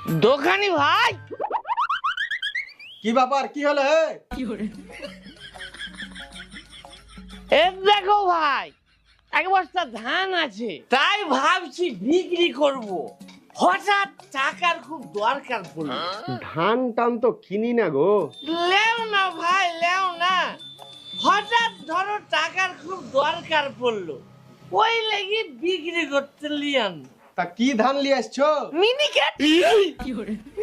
দোকানি ভাই, কি ব্যাপার, কি হলো? দেখো ভাই, এক বস্তা ধান আছে, তাই ভাবছি বিক্রি করব। হঠাৎ টাকার খুব দরকার পড়লো। ধান টান তো কিনি না গো। লেও না ভাই, লেও না। হঠাৎ ধরো টাকার খুব দরকার পড়লো, ওই লেগে বিক্রি করতে লিয়ান। তা কি ধান নিয়ে আসছো? মিনিকেট,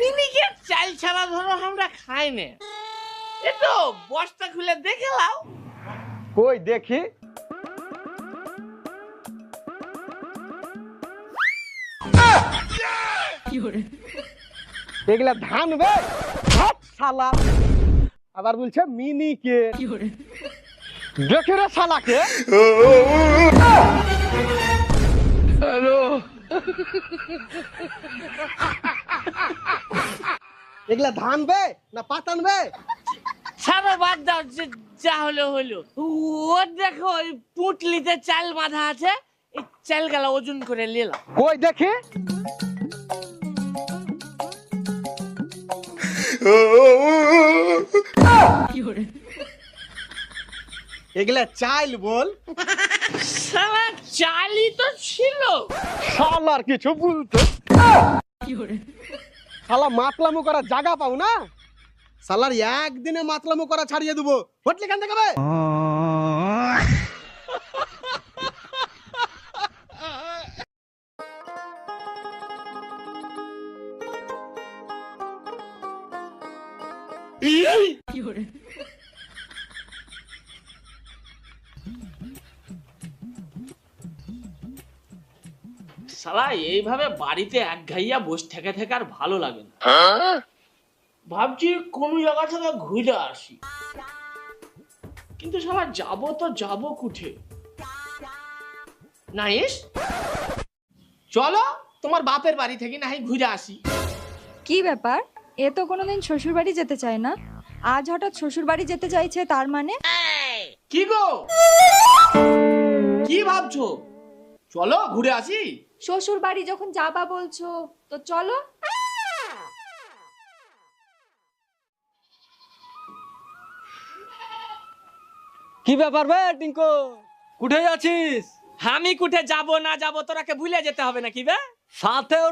মিনিকেট চাল ছাড়া ধরো আমরা খাই না। এতো বস্তা খুলে দেখে লাও। কই দেখি। এগুলা ধান বে, হাত শালা। আবার বলছে মিনি কে, দেখে রে শালাকে। হ্যালো, এগুলা ধান বে না পাতান বে? ছাড়ো, বাদ দাও, যা হলো হলো। ও দেখো, ওই পুটলিতে চাল বাঁধা আছে, এই চাল গেলা ওজন করে নিলাম। কই দেখি। এগুলা চাইল বল। শালা চালই তো ছিল। শালার কিছু বলতে। শালা মাতলামো করার জায়গা পাও না। শালার একদিনে মাতলামো করা ছাড়িয়ে দেবো। হটলি কেন দেখাবে? শালা এইভাবে বাড়িতে এক ঘাইয়া বসে থেকে থেকে আর ভালো লাগে না। ভাবছি কোন জায়গা থেকে ঘুরে আসি, কিন্তু শালা যাবো তো যাবো কুঠে। নাইস, চলো তোমার বাপের বাড়ি থেকে না হয় ঘুরে আসি। কি ব্যাপার? এ তো কোনোদিন শ্বশুর বাড়ি যেতে চায় না, আজ হঠাৎ শ্বশুর বাড়ি যেতে চাইছে, তার মানে? কি গো, কি ভাবছো? চলো ঘুরে আসি। শ্বশুর বাড়ি যখন যাবা বলছো তো চলো। কি ব্যাপার বে টিঙ্কু, কোথায় আছিস? আমি কুঠে যাব না যাব, তোরাকে ভুলে যেতে হবে নাকি বে? সাথেও